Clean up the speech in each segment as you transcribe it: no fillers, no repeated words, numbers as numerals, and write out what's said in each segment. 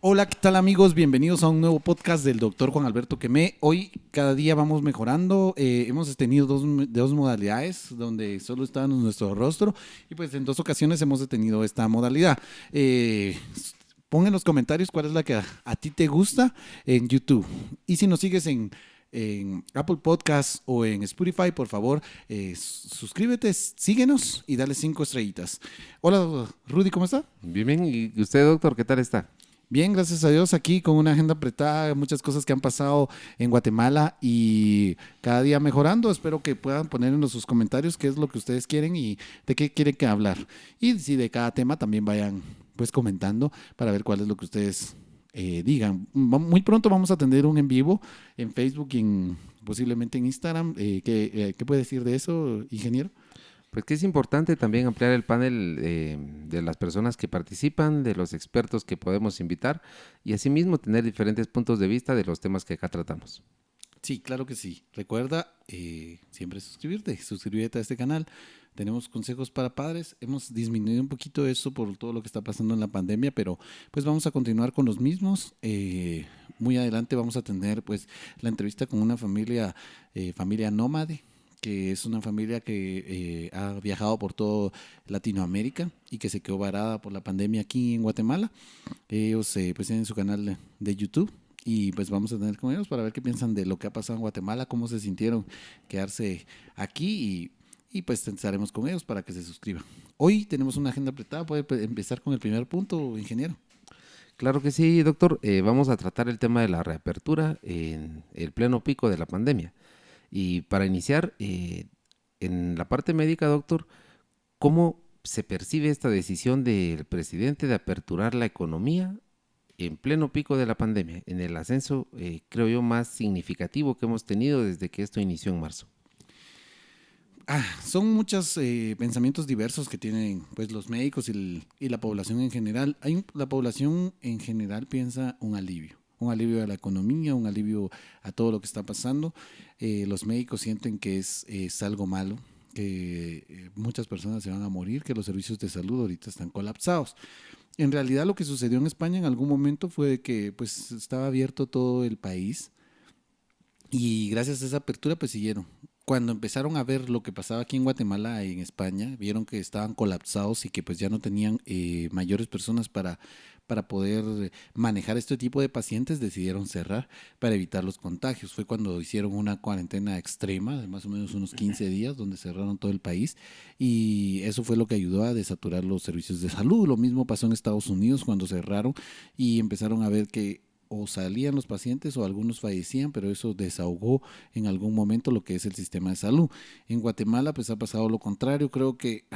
Hola, ¿qué tal amigos? Bienvenidos a un nuevo podcast del doctor Juan Alberto Quemé. Hoy cada día vamos mejorando. Hemos tenido dos modalidades donde solo está nuestro rostro y pues en dos ocasiones hemos tenido esta modalidad. Pon en los comentarios cuál es la que a ti te gusta en YouTube. Y si nos sigues en Apple Podcasts o en Spotify, por favor, suscríbete, síguenos y dale 5 estrellitas. Hola, Rudy, ¿cómo está? Bien, bien. ¿Y usted, doctor, qué tal está? Bien, gracias a Dios, aquí con una agenda apretada, muchas cosas que han pasado en Guatemala y cada día mejorando. Espero que puedan poner en sus comentarios qué es lo que ustedes quieren y de qué quieren que hablar. Y si de cada tema también vayan pues comentando para ver cuál es lo que ustedes digan. Muy pronto vamos a tener un en vivo en Facebook y posiblemente en Instagram. ¿Qué puede decir de eso, ingeniero? Pues que es importante también ampliar el panel de las personas que participan, de los expertos que podemos invitar y asimismo tener diferentes puntos de vista de los temas que acá tratamos. Sí, claro que sí. Recuerda siempre suscríbete a este canal. Tenemos consejos para padres. Hemos disminuido un poquito eso por todo lo que está pasando en la pandemia, pero pues vamos a continuar con los mismos. Muy adelante vamos a tener pues la entrevista con una familia nómade, que es una familia que ha viajado por todo Latinoamérica y que se quedó varada por la pandemia aquí en Guatemala. Ellos pues tienen su canal de YouTube y pues vamos a tener con ellos para ver qué piensan de lo que ha pasado en Guatemala, cómo se sintieron quedarse aquí y pues estaremos con ellos para que se suscriban. Hoy tenemos una agenda apretada, puede empezar con el primer punto, ingeniero. Claro que sí, doctor. Vamos a tratar el tema de la reapertura en el pleno pico de la pandemia. Y para iniciar, en la parte médica, doctor, ¿cómo se percibe esta decisión del presidente de aperturar la economía en pleno pico de la pandemia, en el ascenso, creo yo, más significativo que hemos tenido desde que esto inició en marzo? Son muchos pensamientos diversos que tienen pues los médicos y la población en general. La población en general piensa un alivio a la economía, un alivio a todo lo que está pasando. Los médicos sienten que es algo malo, que muchas personas se van a morir, que los servicios de salud ahorita están colapsados. En realidad lo que sucedió en España en algún momento fue que pues estaba abierto todo el país y gracias a esa apertura pues siguieron. Cuando empezaron a ver lo que pasaba aquí en Guatemala y en España, vieron que estaban colapsados y que pues ya no tenían mayores personas para poder manejar este tipo de pacientes, decidieron cerrar para evitar los contagios. Fue cuando hicieron una cuarentena extrema de más o menos unos 15 días donde cerraron todo el país y eso fue lo que ayudó a desaturar los servicios de salud. Lo mismo pasó en Estados Unidos cuando cerraron y empezaron a ver que o salían los pacientes o algunos fallecían, pero eso desahogó en algún momento lo que es el sistema de salud. En Guatemala pues ha pasado lo contrario, creo que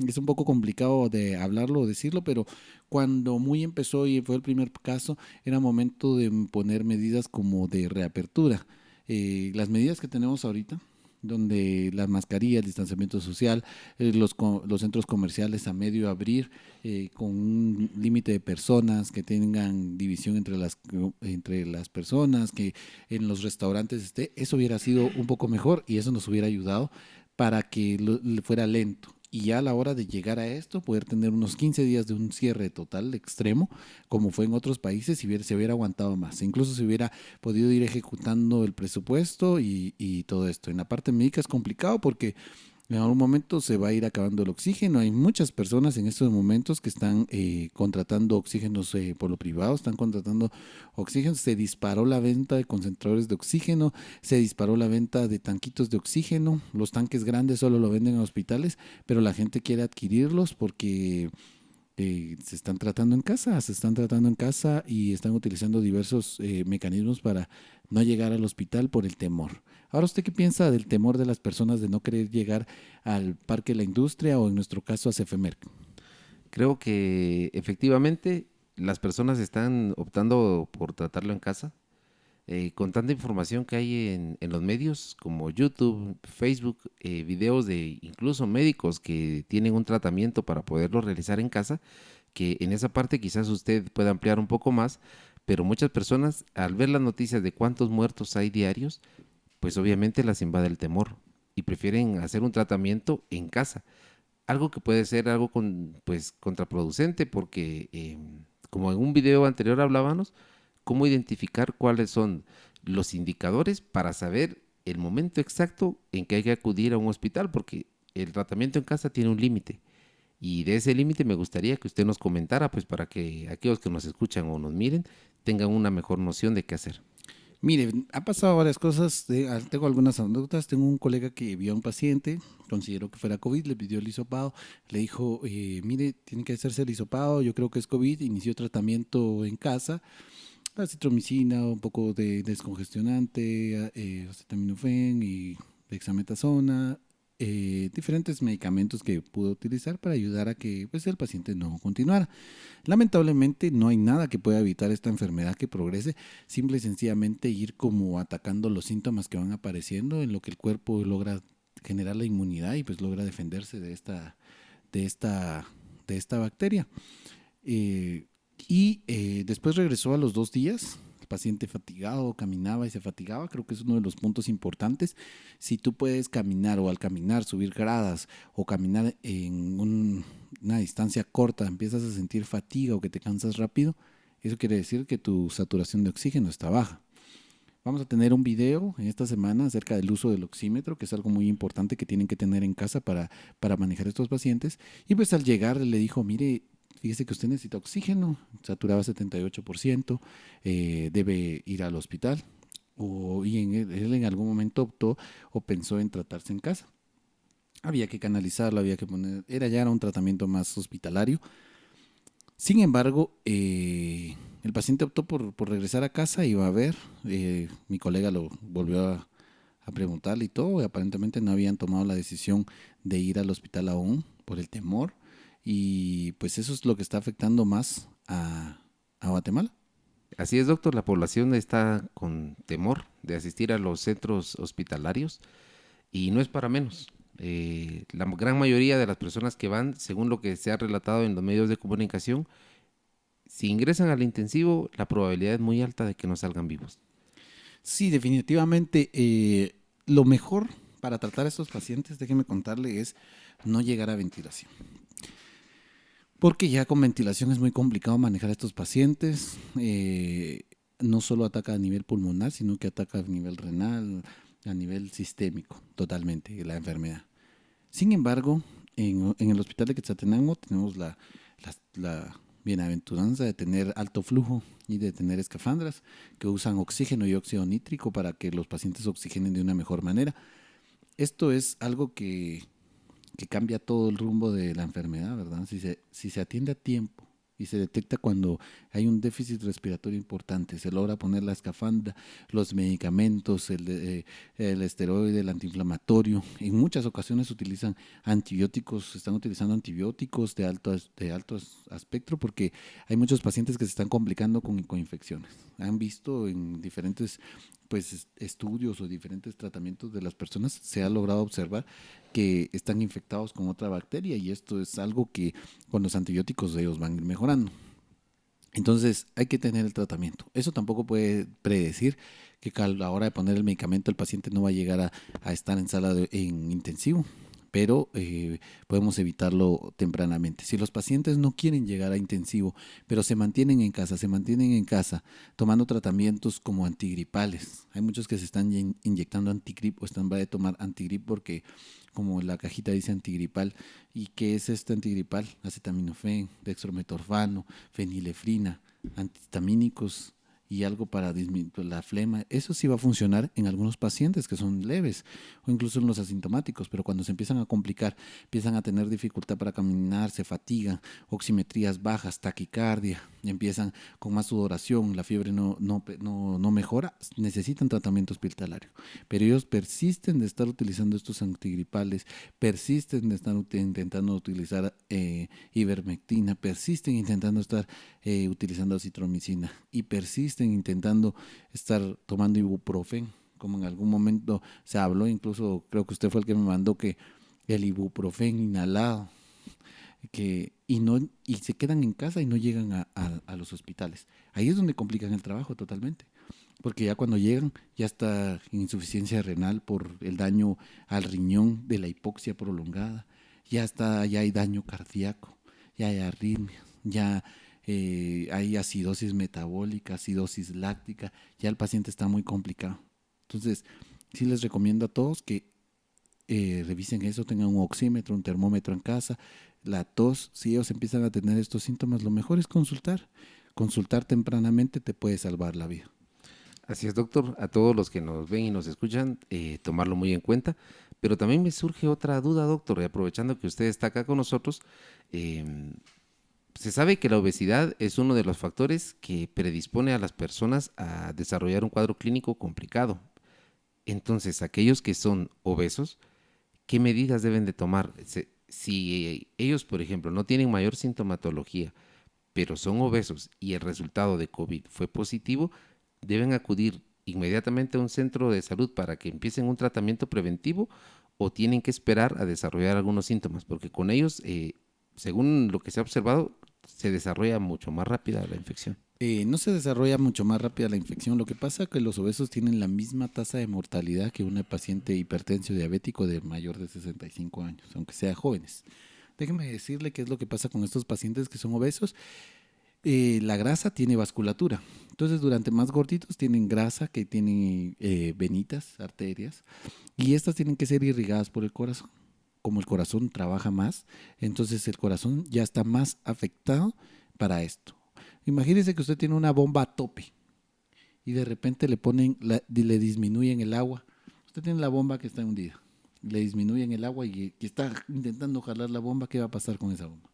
es un poco complicado de hablarlo o decirlo, pero cuando muy empezó y fue el primer caso, era momento de poner medidas como de reapertura. Las medidas que tenemos ahorita, donde las mascarillas, el distanciamiento social, los centros comerciales a medio abrir, con un límite de personas, que tengan división entre las personas, que en los restaurantes esté, eso hubiera sido un poco mejor y eso nos hubiera ayudado para que fuera lento. Y ya a la hora de llegar a esto, poder tener unos 15 días de un cierre total extremo, como fue en otros países, y se hubiera aguantado más. Incluso se hubiera podido ir ejecutando el presupuesto y todo esto. En la parte médica es complicado porque en algún momento se va a ir acabando el oxígeno. Hay muchas personas en estos momentos que están contratando oxígenos por lo privado, están contratando oxígeno. Se disparó la venta de concentradores de oxígeno, se disparó la venta de tanquitos de oxígeno. Los tanques grandes solo lo venden en hospitales, pero la gente quiere adquirirlos porque se están tratando en casa y están utilizando diversos mecanismos para no llegar al hospital por el temor. Ahora, ¿usted qué piensa del temor de las personas de no querer llegar al Parque de la Industria o en nuestro caso a Cefemerc? Creo que efectivamente las personas están optando por tratarlo en casa. Con tanta información que hay en los medios como YouTube, Facebook, videos de incluso médicos que tienen un tratamiento para poderlo realizar en casa, que en esa parte quizás usted pueda ampliar un poco más, pero muchas personas al ver las noticias de cuántos muertos hay diarios, pues obviamente las invade el temor y prefieren hacer un tratamiento en casa. Algo que puede ser algo pues, contraproducente porque como en un video anterior hablábamos, cómo identificar cuáles son los indicadores para saber el momento exacto en que hay que acudir a un hospital, porque el tratamiento en casa tiene un límite. Y de ese límite me gustaría que usted nos comentara, pues para que aquellos que nos escuchan o nos miren tengan una mejor noción de qué hacer. Mire, ha pasado varias cosas. Tengo algunas anécdotas. Tengo un colega que vio a un paciente, consideró que fuera COVID, le pidió el hisopado, le dijo, mire, tiene que hacerse el hisopado, yo creo que es COVID, inició tratamiento en casa, acitromicina, un poco de descongestionante, acetaminofén y dexametasona, diferentes medicamentos que pudo utilizar para ayudar a que pues, el paciente no continuara. Lamentablemente no hay nada que pueda evitar esta enfermedad que progrese, simple y sencillamente ir como atacando los síntomas que van apareciendo en lo que el cuerpo logra generar la inmunidad y pues logra defenderse de esta, de esta bacteria. Después regresó a los 2 días. El paciente fatigado, caminaba y se fatigaba. Creo que es uno de los puntos importantes. Si tú puedes caminar o al caminar subir gradas o caminar en una distancia corta, empiezas a sentir fatiga o que te cansas rápido, eso quiere decir que tu saturación de oxígeno está baja. Vamos a tener un video en esta semana acerca del uso del oxímetro, que es algo muy importante que tienen que tener en casa para manejar estos pacientes. Y pues al llegar le dijo, mire, fíjese que usted necesita oxígeno, saturaba 78%, debe ir al hospital. Él en algún momento optó o pensó en tratarse en casa. Había que canalizarlo, había que poner, era un tratamiento más hospitalario. Sin embargo, el paciente optó por regresar a casa y va a ver. Mi colega lo volvió a preguntarle y todo, y aparentemente no habían tomado la decisión de ir al hospital aún por el temor. Y pues eso es lo que está afectando más a Guatemala. Así es, doctor, la población está con temor de asistir a los centros hospitalarios y no es para menos. La gran mayoría de las personas que van, según lo que se ha relatado en los medios de comunicación, si ingresan al intensivo, la probabilidad es muy alta de que no salgan vivos. Sí, definitivamente. Lo mejor para tratar a estos pacientes, déjeme contarle, es no llegar a ventilación. Porque ya con ventilación es muy complicado manejar a estos pacientes. No solo ataca a nivel pulmonar, sino que ataca a nivel renal, a nivel sistémico, totalmente, la enfermedad. Sin embargo, en el hospital de Quetzaltenango tenemos la bienaventuranza de tener alto flujo y de tener escafandras que usan oxígeno y óxido nítrico para que los pacientes oxigenen de una mejor manera. Esto es algo que cambia todo el rumbo de la enfermedad, ¿verdad? Si se atiende a tiempo y se detecta cuando hay un déficit respiratorio importante, se logra poner la escafandra, los medicamentos, el esteroide, el antiinflamatorio. En muchas ocasiones utilizan antibióticos, están utilizando antibióticos de alto espectro porque hay muchos pacientes que se están complicando con infecciones. Han visto en diferentes pues estudios o diferentes tratamientos de las personas, se ha logrado observar que están infectados con otra bacteria y esto es algo que con los antibióticos ellos van a ir mejorando. Entonces hay que tener el tratamiento. Eso tampoco puede predecir que a la hora de poner el medicamento el paciente no va a llegar a estar en en intensivo, pero podemos evitarlo tempranamente. Si los pacientes no quieren llegar a intensivo, pero se mantienen en casa tomando tratamientos como antigripales. Hay muchos que se están inyectando antigrip o están de tomar antigrip porque como la cajita dice antigripal. ¿Y qué es este antigripal? Acetaminofén, dextrometorfano, fenilefrina, antihistamínicos y algo para disminuir la flema. Eso sí va a funcionar en algunos pacientes que son leves o incluso en los asintomáticos, pero cuando se empiezan a complicar, empiezan a tener dificultad para caminar, se fatigan, oximetrías bajas, taquicardia, empiezan con más sudoración, la fiebre no mejora, necesitan tratamiento hospitalario. Pero ellos persisten de estar utilizando estos antigripales, persisten de estar intentando utilizar ivermectina, persisten intentando estar utilizando acitromicina y persisten intentando estar tomando ibuprofen, como en algún momento se habló, incluso creo que usted fue el que me mandó que el ibuprofen inhalado, y se quedan en casa y no llegan a los hospitales. Ahí es donde complican el trabajo totalmente, porque ya cuando llegan ya está en insuficiencia renal por el daño al riñón de la hipoxia prolongada, ya hay daño cardíaco, ya hay arritmias, ya hay acidosis metabólica, acidosis láctica, ya el paciente está muy complicado. Entonces, sí les recomiendo a todos que revisen eso, tengan un oxímetro, un termómetro en casa. La tos, si ellos empiezan a tener estos síntomas, lo mejor es consultar. Consultar tempranamente te puede salvar la vida. Así es, doctor. A todos los que nos ven y nos escuchan, tomarlo muy en cuenta. Pero también me surge otra duda, doctor, y aprovechando que usted está acá con nosotros, em, se sabe que la obesidad es uno de los factores que predispone a las personas a desarrollar un cuadro clínico complicado. Entonces, aquellos que son obesos, ¿qué medidas deben de tomar? Si ellos, por ejemplo, no tienen mayor sintomatología, pero son obesos y el resultado de COVID fue positivo, deben acudir inmediatamente a un centro de salud para que empiecen un tratamiento preventivo o tienen que esperar a desarrollar algunos síntomas, porque con ellos, según lo que se ha observado, se desarrolla mucho más rápida la infección. No se desarrolla mucho más rápida la infección. Lo que pasa es que los obesos tienen la misma tasa de mortalidad que una paciente hipertenso diabético de mayor de 65 años, aunque sea jóvenes. Déjeme decirle qué es lo que pasa con estos pacientes que son obesos. La grasa tiene vasculatura. Entonces, durante más gorditos tienen grasa que tienen venitas, arterias, y estas tienen que ser irrigadas por el corazón. Como el corazón trabaja más, entonces el corazón ya está más afectado para esto. Imagínese que usted tiene una bomba a tope y de repente le disminuyen el agua. Usted tiene la bomba que está hundida, le disminuyen el agua y está intentando jalar la bomba. ¿Qué va a pasar con esa bomba?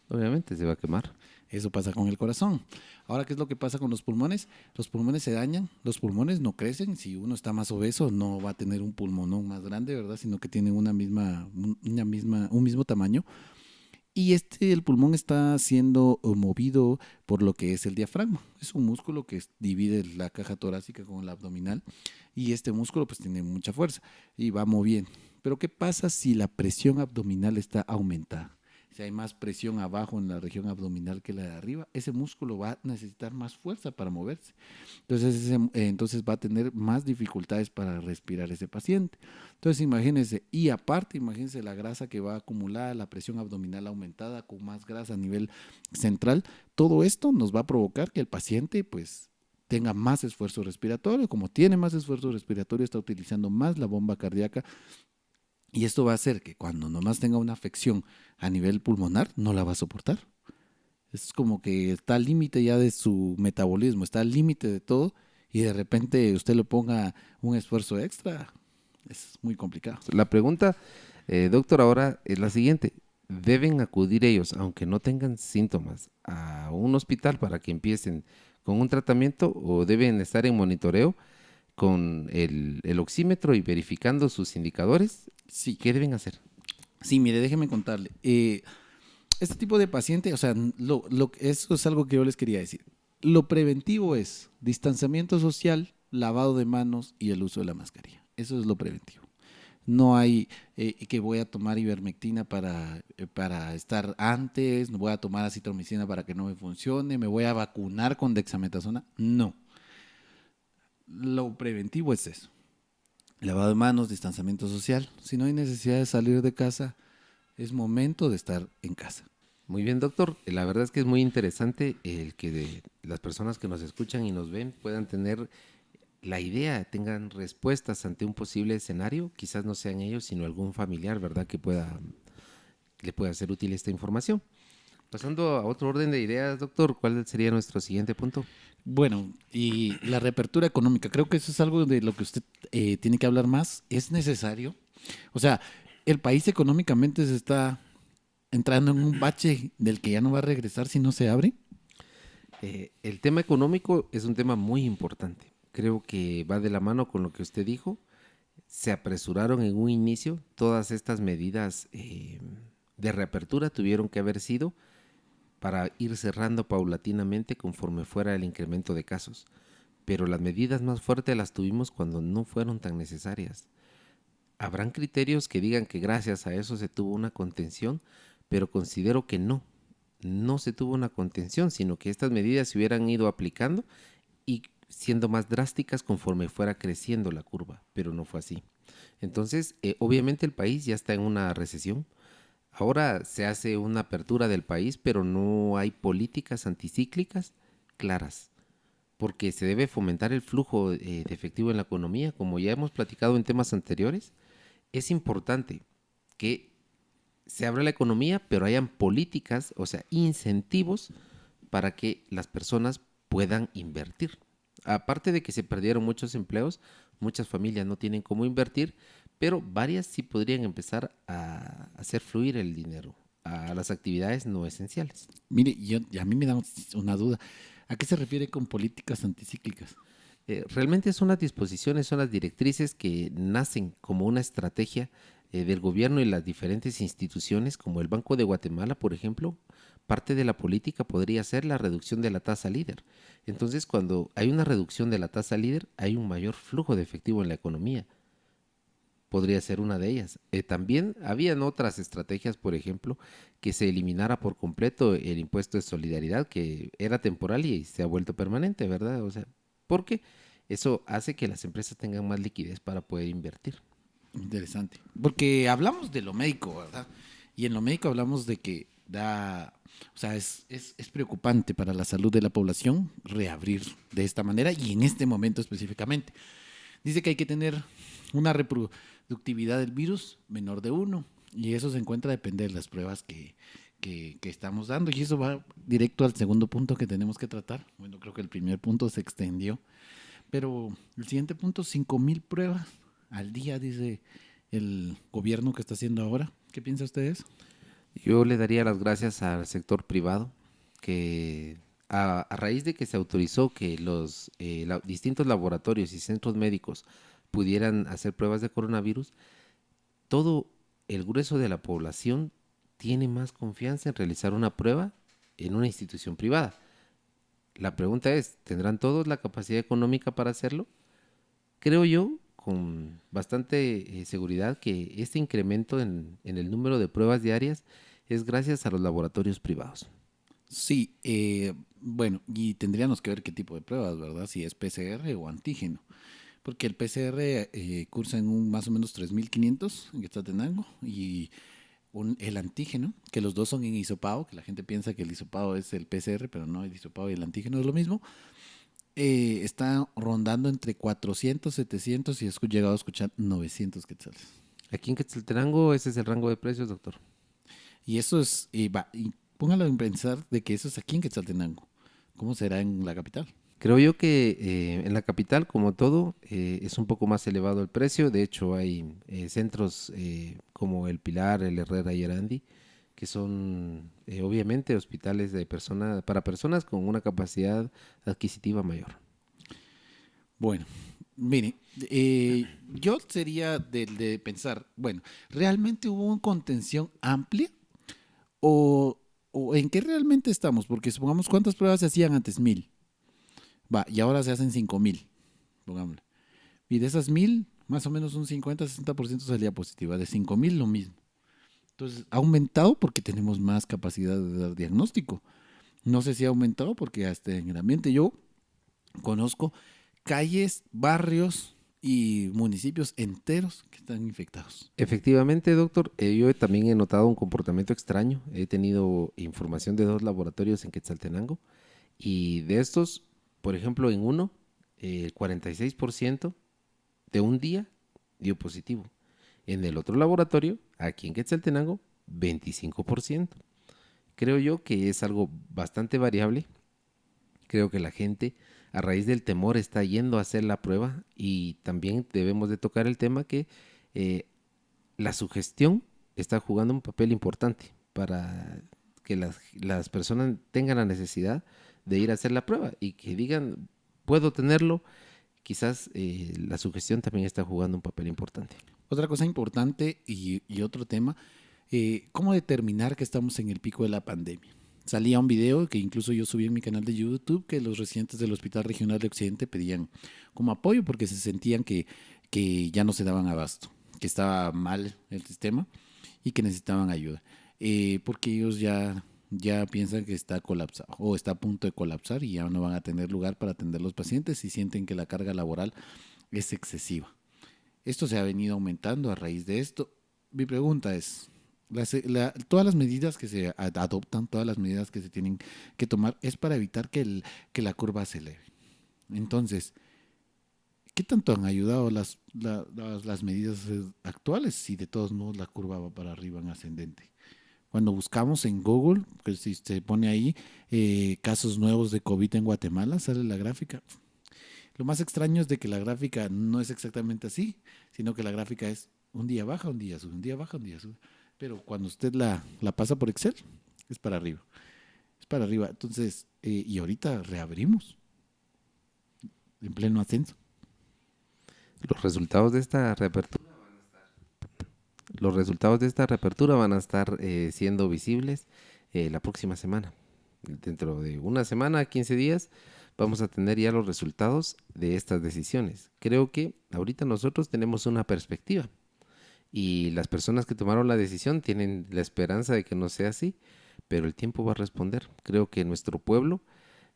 Obviamente se va a quemar. Eso pasa con el corazón. Ahora, ¿qué es lo que pasa con los pulmones? Los pulmones se dañan, los pulmones no crecen. Si uno está más obeso, no va a tener un pulmonón más grande, ¿verdad? Sino que tienen un mismo tamaño. Y el pulmón está siendo movido por lo que es el diafragma. Es un músculo que divide la caja torácica con la abdominal. Y este músculo pues tiene mucha fuerza y va moviendo. Pero ¿qué pasa si la presión abdominal está aumentada? Si hay más presión abajo en la región abdominal que la de arriba, ese músculo va a necesitar más fuerza para moverse. Entonces va a tener más dificultades para respirar ese paciente. Entonces imagínense, y aparte imagínense la grasa que va acumulada, la presión abdominal aumentada con más grasa a nivel central. Todo esto nos va a provocar que el paciente pues tenga más esfuerzo respiratorio. Como tiene más esfuerzo respiratorio, está utilizando más la bomba cardíaca y esto va a hacer que cuando nomás tenga una afección a nivel pulmonar, no la va a soportar. Es como que está al límite ya de su metabolismo, está al límite de todo y de repente usted le ponga un esfuerzo extra. Es muy complicado. La pregunta, doctor, ahora es la siguiente. ¿Deben acudir ellos, aunque no tengan síntomas, a un hospital para que empiecen con un tratamiento o deben estar en monitoreo con el oxímetro y verificando sus indicadores? Sí, ¿Qué deben hacer? sí, mire, déjeme contarle. Este tipo de paciente, o sea, eso es algo que yo les quería decir. Lo preventivo es distanciamiento social, lavado de manos y el uso de la mascarilla. Eso es lo preventivo. No hay que voy a tomar ivermectina para estar antes, no voy a tomar acitromicina para que no me funcione, me voy a vacunar con dexametasona. No. Lo preventivo es eso. Lavado de manos, distanciamiento social. Si no hay necesidad de salir de casa, es momento de estar en casa. Muy bien, doctor. La verdad es que es muy interesante el que las personas que nos escuchan y nos ven puedan tener la idea, tengan respuestas ante un posible escenario. Quizás no sean ellos, sino algún familiar, ¿verdad? Le pueda ser útil esta información. Pasando a otro orden de ideas, doctor, ¿cuál sería nuestro siguiente punto? Bueno, y la reapertura económica, creo que eso es algo de lo que usted tiene que hablar más. ¿Es necesario? O sea, el país económicamente se está entrando en un bache del que ya no va a regresar si no se abre. El tema económico es un tema muy importante. Creo que va de la mano con lo que usted dijo. Se apresuraron en un inicio. Todas estas medidas de reapertura tuvieron que haber sido para ir cerrando paulatinamente conforme fuera el incremento de casos. Pero las medidas más fuertes las tuvimos cuando no fueron tan necesarias. Habrán criterios que digan que gracias a eso se tuvo una contención, pero considero que no se tuvo una contención, sino que estas medidas se hubieran ido aplicando y siendo más drásticas conforme fuera creciendo la curva, pero no fue así. Entonces, obviamente el país ya está en una recesión. Ahora se hace una apertura del país, pero no hay políticas anticíclicas claras, porque se debe fomentar el flujo de efectivo en la economía. Como ya hemos platicado en temas anteriores, es importante que se abra la economía, pero hayan políticas, o sea, incentivos para que las personas puedan invertir. Aparte de que se perdieron muchos empleos, muchas familias no tienen cómo invertir, pero varias sí podrían empezar a hacer fluir el dinero a las actividades no esenciales. Mire, a mí me da una duda. ¿A qué se refiere con políticas anticíclicas? Realmente son las disposiciones, son las directrices que nacen como una estrategia del gobierno y las diferentes instituciones, como el Banco de Guatemala, por ejemplo. Parte de la política podría ser la reducción de la tasa líder. Entonces, cuando hay una reducción de la tasa líder, hay un mayor flujo de efectivo en la economía. Podría ser una de ellas. También habían otras estrategias, por ejemplo, que se eliminara por completo el impuesto de solidaridad, que era temporal y se ha vuelto permanente, ¿verdad? O sea, porque eso hace que las empresas tengan más liquidez para poder invertir. Interesante. Porque hablamos de lo médico, ¿verdad? Y en lo médico hablamos de que o sea, es preocupante para la salud de la población reabrir de esta manera y en este momento específicamente. Dice que hay que tener una reproductividad del virus menor de uno y eso se encuentra a depender de las pruebas que estamos dando y eso va directo al segundo punto que tenemos que tratar. Bueno, creo que el primer punto se extendió, pero el siguiente punto, 5.000 pruebas al día, dice el gobierno que está haciendo ahora. ¿Qué piensa usted de eso? Yo le daría las gracias al sector privado que a raíz de que se autorizó que los distintos laboratorios y centros médicos pudieran hacer pruebas de coronavirus, todo el grueso de la población tiene más confianza en realizar una prueba en una institución privada. La pregunta es, ¿tendrán todos la capacidad económica para hacerlo? Creo yo con bastante seguridad que este incremento en el número de pruebas diarias es gracias a los laboratorios privados. Sí, bueno, y tendríamos que ver qué tipo de pruebas, ¿verdad? Si es PCR o antígeno. Porque el PCR cursa en un más o menos 3.500 en Quetzaltenango y el antígeno, que los dos son en hisopado, que la gente piensa que el hisopado es el PCR, pero no, el hisopado y el antígeno es lo mismo, está rondando entre 400, 700 y he llegado a escuchar 900 quetzales. Aquí en Quetzaltenango ese es el rango de precios, doctor. Y eso es, y póngalo en pensar de que eso es aquí en Quetzaltenango. ¿Cómo será en la capital? Creo yo que en la capital, como todo, es un poco más elevado el precio. De hecho, hay centros como el Pilar, el Herrera y Erandi, que son obviamente hospitales para personas con una capacidad adquisitiva mayor. Bueno, mire, yo sería del de pensar, bueno, ¿realmente hubo una contención amplia o en qué realmente estamos? Porque supongamos cuántas pruebas se hacían antes, 1.000. Va, y ahora se hacen 5.000, pongámosle. Y de esas 1.000, más o menos un 50-60% salía positiva. De 5.000 lo mismo. Entonces, ha aumentado porque tenemos más capacidad de dar diagnóstico. No sé si ha aumentado porque hasta en el ambiente yo conozco calles, barrios y municipios enteros que están infectados. Efectivamente, doctor, yo también he notado un comportamiento extraño. He tenido información de 2 laboratorios en Quetzaltenango y de estos, por ejemplo, en uno, el 46% de un día dio positivo. En el otro laboratorio, aquí en Quetzaltenango, 25%. Creo yo que es algo bastante variable. Creo que la gente, a raíz del temor, está yendo a hacer la prueba y también debemos de tocar el tema que eh, la sugestión está jugando un papel importante para que las personas tengan la necesidad de ir a hacer la prueba y que digan, puedo tenerlo. Quizás la sugestión también está jugando un papel importante. Otra cosa importante y otro tema, ¿cómo determinar que estamos en el pico de la pandemia? Salía un video que incluso yo subí en mi canal de YouTube que los residentes del Hospital Regional de Occidente pedían como apoyo porque se sentían que ya no se daban abasto, que estaba mal el sistema y que necesitaban ayuda. Porque ellos ya piensan que está colapsado o está a punto de colapsar y ya no van a tener lugar para atender a los pacientes y sienten que la carga laboral es excesiva. Esto se ha venido aumentando a raíz de esto. Mi pregunta es, Todas las medidas que se adoptan, todas las medidas que se tienen que tomar es para evitar que la curva se eleve. Entonces, ¿qué tanto han ayudado las medidas actuales si de todos modos la curva va para arriba en ascendente? Cuando buscamos en Google, pues si se pone ahí casos nuevos de COVID en Guatemala, sale la gráfica. Lo más extraño es de que la gráfica no es exactamente así, sino que la gráfica es un día baja, un día sube, un día baja, un día sube. Pero cuando usted la pasa por Excel, es para arriba. Es para arriba. Entonces, y ahorita reabrimos en pleno ascenso. Los resultados de esta reapertura, los resultados de esta reapertura van a estar siendo visibles la próxima semana. Dentro de una semana, 15 días, vamos a tener ya los resultados de estas decisiones. Creo que ahorita nosotros tenemos una perspectiva y las personas que tomaron la decisión tienen la esperanza de que no sea así, pero el tiempo va a responder. Creo que nuestro pueblo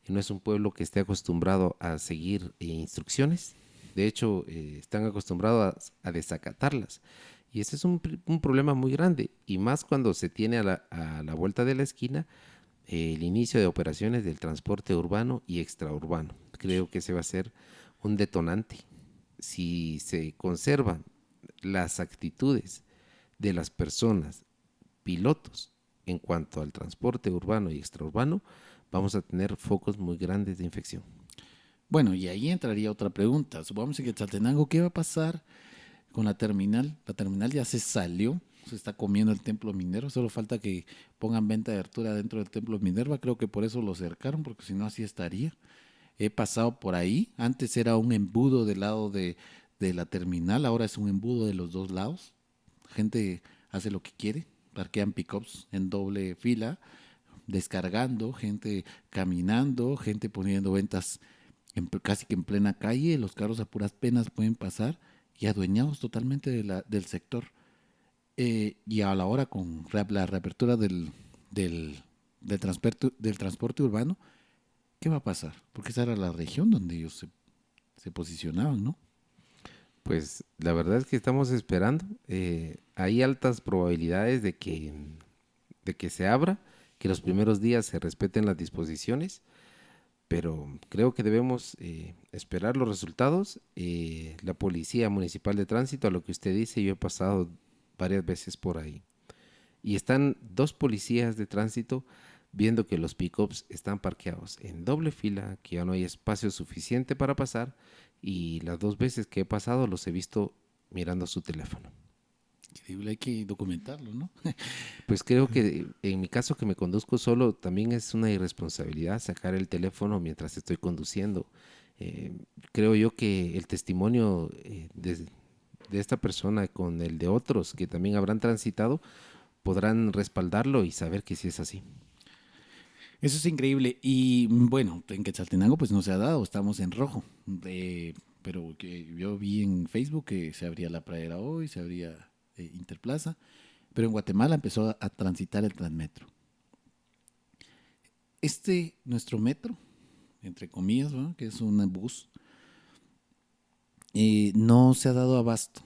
no es un pueblo que esté acostumbrado a seguir instrucciones. De hecho, están acostumbrados a desacatarlas. Y ese es un problema muy grande. Y más cuando se tiene a la vuelta de la esquina el inicio de operaciones del transporte urbano y extraurbano. Creo que ese va a ser un detonante. Si se conservan las actitudes de las personas, pilotos, en cuanto al transporte urbano y extraurbano, vamos a tener focos muy grandes de infección. Bueno, y ahí entraría otra pregunta. Supongamos que Quetzaltenango, ¿qué va a pasar con la terminal? La terminal ya se salió, se está comiendo el templo minero, solo falta que pongan venta de altura dentro del templo Minerva, creo que por eso lo cercaron, porque si no así estaría. He pasado por ahí, antes era un embudo del lado de la terminal, ahora es un embudo de los dos lados. Gente hace lo que quiere, parquean pickups en doble fila, descargando, gente caminando, gente poniendo ventas casi que en plena calle, los carros a puras penas pueden pasar y adueñados totalmente del sector. Y a la hora con la reapertura del transporte urbano, ¿qué va a pasar? Porque esa era la región donde ellos se posicionaban, ¿no? Pues la verdad es que estamos esperando. Hay altas probabilidades de que se abra, que los primeros días se respeten las disposiciones, pero creo que debemos esperar los resultados. La Policía Municipal de Tránsito, a lo que usted dice, yo he pasado varias veces por ahí. Y están dos policías de tránsito viendo que los pickups están parqueados en doble fila, que ya no hay espacio suficiente para pasar, y las dos veces que he pasado los he visto mirando su teléfono. Increíble, hay que documentarlo, ¿no? Pues creo que en mi caso que me conduzco solo, también es una irresponsabilidad sacar el teléfono mientras estoy conduciendo. Eh, Creo yo que el testimonio de esta persona con el de otros que también habrán transitado podrán respaldarlo y saber que sí es así. Eso es increíble. Y bueno, en Quetzaltenango pues no se ha dado, estamos en rojo. Pero que yo vi en Facebook que se abría la pradera hoy, se abría Interplaza, pero en Guatemala empezó a transitar el Transmetro. Nuestro metro, entre comillas, ¿no? Que es un bus, no se ha dado abasto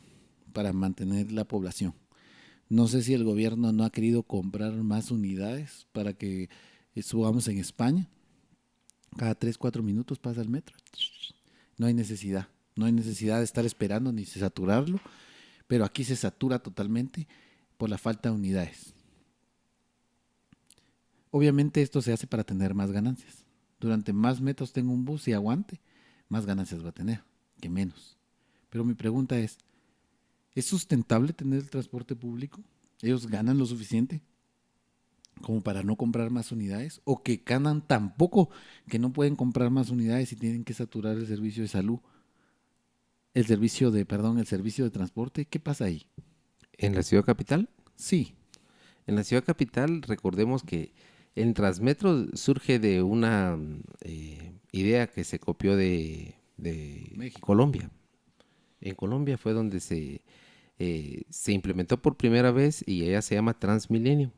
para mantener la población. No sé si el gobierno no ha querido comprar más unidades para que subamos en España. Cada 3 4 minutos pasa el metro. No hay necesidad. No hay necesidad de estar esperando ni de saturarlo, pero aquí se satura totalmente por la falta de unidades. Obviamente esto se hace para tener más ganancias. Durante más metros tenga un bus y aguante, más ganancias va a tener que menos. Pero mi pregunta ¿es sustentable tener el transporte público? ¿Ellos ganan lo suficiente como para no comprar más unidades? ¿O que ganan tan poco que no pueden comprar más unidades y tienen que saturar el servicio de salud? El servicio de transporte, ¿qué pasa ahí? En la ciudad capital, Sí, en la ciudad capital recordemos que el Transmetro surge de una idea que se copió de México. Colombia. En Colombia fue donde se implementó por primera vez y ella se llama Transmilenio.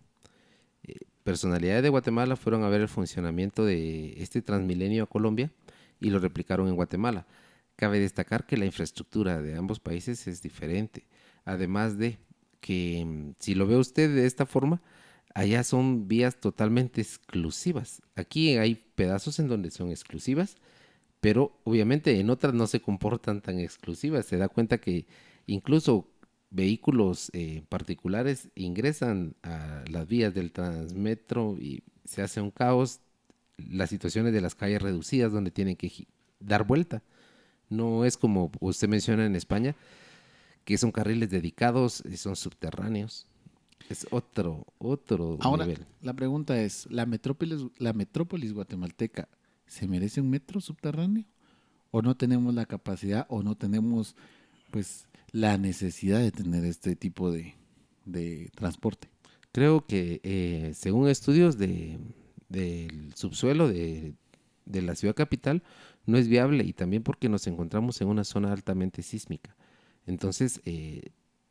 Personalidades de Guatemala fueron a ver el funcionamiento de este Transmilenio a Colombia y lo replicaron en Guatemala. Cabe destacar que la infraestructura de ambos países es diferente, además de que si lo ve usted de esta forma, allá son vías totalmente exclusivas. Aquí hay pedazos en donde son exclusivas, pero obviamente en otras no se comportan tan exclusivas. Se da cuenta que incluso vehículos particulares ingresan a las vías del Transmetro y se hace un caos. Las situaciones de las calles reducidas donde tienen que dar vuelta. No es como usted menciona en España, que son carriles dedicados y son subterráneos. Es otro Ahora, nivel. la pregunta es, la metrópolis guatemalteca, ¿se merece un metro subterráneo? ¿O no tenemos la capacidad o no tenemos pues la necesidad de tener este tipo de transporte? Creo que según estudios del subsuelo de la ciudad capital, no es viable y también porque nos encontramos en una zona altamente sísmica. Entonces,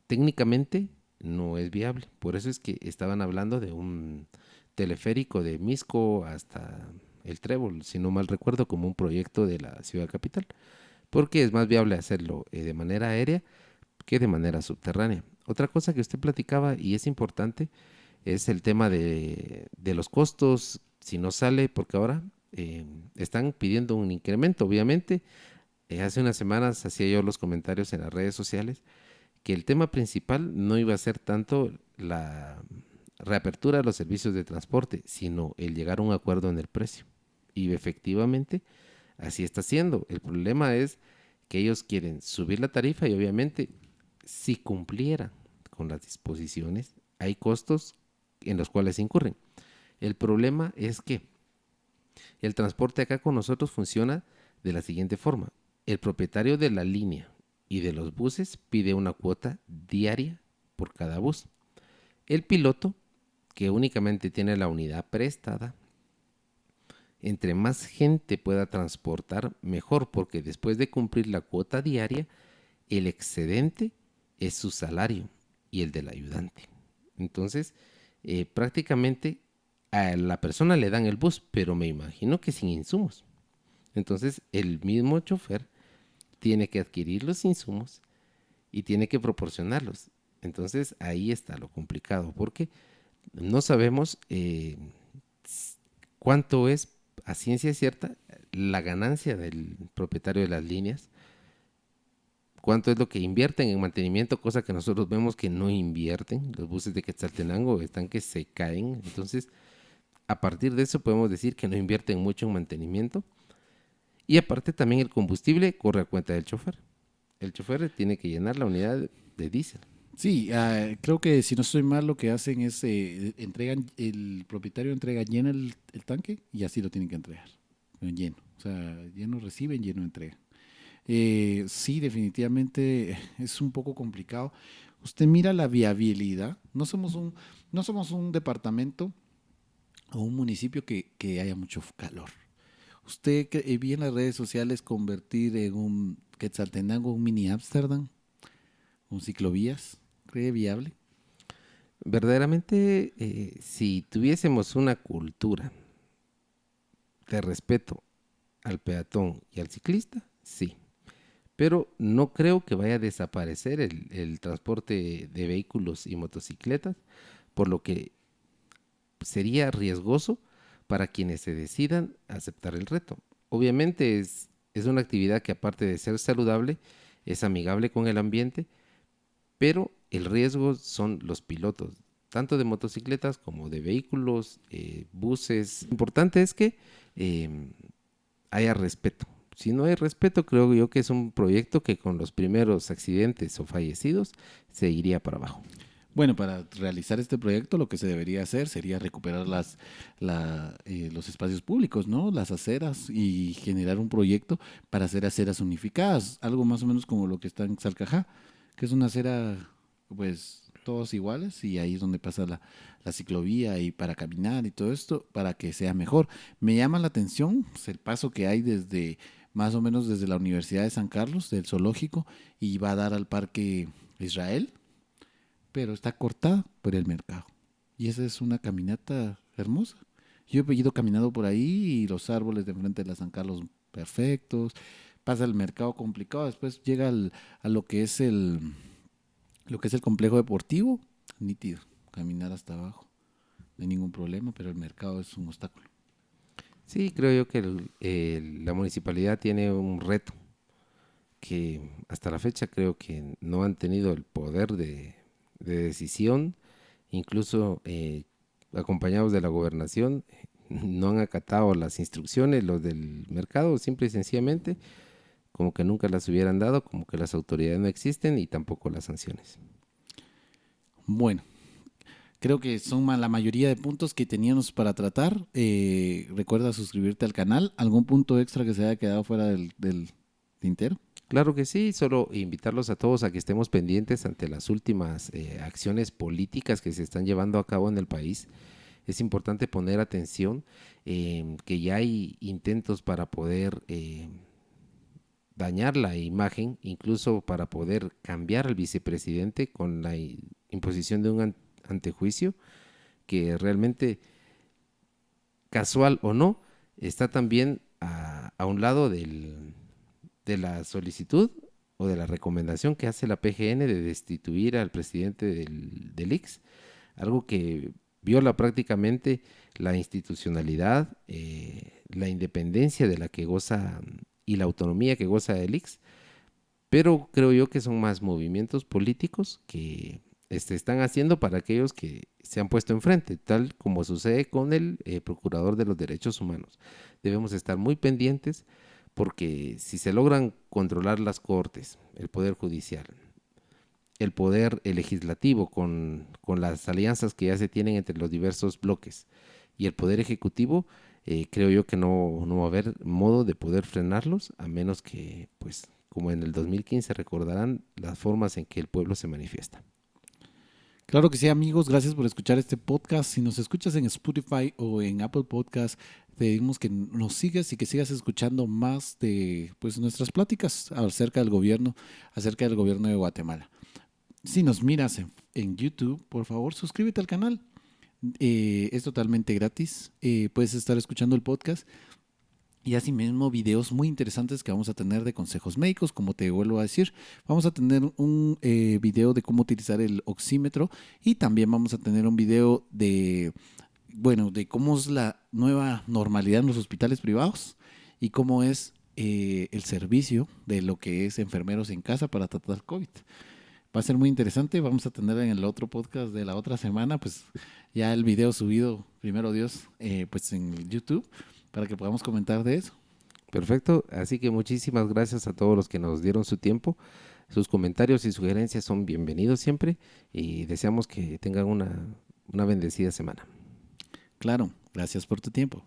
técnicamente no es viable. Por eso es que estaban hablando de un teleférico de Misco hasta el Trébol, si no mal recuerdo, como un proyecto de la ciudad capital, porque es más viable hacerlo de manera aérea que de manera subterránea. Otra cosa que usted platicaba y es importante es el tema de los costos, si no sale, porque ahora están pidiendo un incremento, obviamente. Hace unas semanas hacía yo los comentarios en las redes sociales que el tema principal no iba a ser tanto la reapertura de los servicios de transporte, sino el llegar a un acuerdo en el precio. Y efectivamente, así está siendo. El problema es que ellos quieren subir la tarifa y obviamente si cumplieran con las disposiciones, hay costos en los cuales incurren. El problema es que el transporte acá con nosotros funciona de la siguiente forma. El propietario de la línea y de los buses pide una cuota diaria por cada bus. El piloto, que únicamente tiene la unidad prestada, entre más gente pueda transportar, mejor, porque después de cumplir la cuota diaria, el excedente es su salario y el del ayudante. Entonces, prácticamente a la persona le dan el bus, pero me imagino que sin insumos. Entonces, el mismo chofer tiene que adquirir los insumos y tiene que proporcionarlos. Entonces, ahí está lo complicado, porque no sabemos cuánto es a ciencia cierta la ganancia del propietario de las líneas, cuánto es lo que invierten en mantenimiento, cosa que nosotros vemos que no invierten. Los buses de Quetzaltenango están que se caen. Entonces, a partir de eso podemos decir que no invierten mucho en mantenimiento. Y aparte también el combustible corre a cuenta del chofer. El chofer tiene que llenar la unidad de diésel. Sí, creo que si no estoy mal, lo que hacen es el propietario entrega lleno el tanque y así lo tienen que entregar, lleno. O sea, lleno reciben, lleno entregan. Sí, definitivamente es un poco complicado. Usted mira la viabilidad. No somos un departamento o un municipio que haya mucho calor. ¿Usted vi en las redes sociales convertir en un Quetzaltenango, un mini Ámsterdam, un ciclovías? ¿Cree viable? Verdaderamente, si tuviésemos una cultura de respeto al peatón y al ciclista, sí. Pero no creo que vaya a desaparecer el transporte de vehículos y motocicletas, por lo que sería riesgoso para quienes se decidan a aceptar el reto. Obviamente es una actividad que aparte de ser saludable, es amigable con el ambiente, pero el riesgo son los pilotos, tanto de motocicletas como de vehículos, buses. Lo importante es que eh, haya respeto. Si no hay respeto, creo yo que es un proyecto que con los primeros accidentes o fallecidos se iría para abajo. Bueno, para realizar este proyecto lo que se debería hacer sería recuperar los espacios públicos, ¿no? Las aceras y generar un proyecto para hacer aceras unificadas, algo más o menos como lo que está en Salcajá, que es una acera, pues, todos iguales y ahí es donde pasa la ciclovía y para caminar y todo esto, para que sea mejor. Me llama la atención pues, el paso que hay desde, más o menos desde la Universidad de San Carlos, del zoológico, y va a dar al Parque Israel, pero está cortada por el mercado. Y esa es una caminata hermosa. Yo he ido caminando por ahí y los árboles de frente de la San Carlos perfectos. Pasa el mercado complicado, después llega a lo que es Lo que es el complejo deportivo, nítido, caminar hasta abajo, no hay ningún problema, pero el mercado es un obstáculo. Sí, creo yo que la municipalidad tiene un reto que hasta la fecha creo que no han tenido el poder de decisión, incluso acompañados de la gobernación, no han acatado las instrucciones, los del mercado, simple y sencillamente, como que nunca las hubieran dado, como que las autoridades no existen y tampoco las sanciones. Bueno, creo que son la mayoría de puntos que teníamos para tratar. Recuerda suscribirte al canal. ¿Algún punto extra que se haya quedado fuera del tintero? Claro que sí, solo invitarlos a todos a que estemos pendientes ante las últimas acciones políticas que se están llevando a cabo en el país. Es importante poner atención que ya hay intentos para poder dañar la imagen, incluso para poder cambiar al vicepresidente con la imposición de un antejuicio, que realmente, casual o no, está también a un lado de la solicitud o de la recomendación que hace la PGN de destituir al presidente del ICS, algo que viola prácticamente la institucionalidad, la independencia de la que goza y la autonomía que goza el ICS, pero creo yo que son más movimientos políticos que están haciendo para aquellos que se han puesto enfrente, tal como sucede con el Procurador de los Derechos Humanos. Debemos estar muy pendientes porque si se logran controlar las cortes, el Poder Judicial, el Poder Legislativo con las alianzas que ya se tienen entre los diversos bloques y el Poder Ejecutivo, creo yo que no va a haber modo de poder frenarlos, a menos que, pues, como en el 2015 recordarán las formas en que el pueblo se manifiesta. Claro que sí, amigos. Gracias por escuchar este podcast. Si nos escuchas en Spotify o en Apple Podcast, te pedimos que nos sigas y que sigas escuchando más de pues, nuestras pláticas acerca del gobierno de Guatemala. Si nos miras en YouTube, por favor, suscríbete al canal. Es totalmente gratis. Puedes estar escuchando el podcast y asimismo videos muy interesantes que vamos a tener de consejos médicos, como te vuelvo a decir. Vamos a tener un video de cómo utilizar el oxímetro y también vamos a tener un video de cómo es la nueva normalidad en los hospitales privados y cómo es el servicio de lo que es enfermeros en casa para tratar COVID. Va a ser muy interesante. Vamos a tener en el otro podcast de la otra semana, pues ya el video subido, primero Dios, pues en YouTube, para que podamos comentar de eso. Perfecto, así que muchísimas gracias a todos los que nos dieron su tiempo. Sus comentarios y sugerencias son bienvenidos siempre y deseamos que tengan una bendecida semana. Claro, gracias por tu tiempo.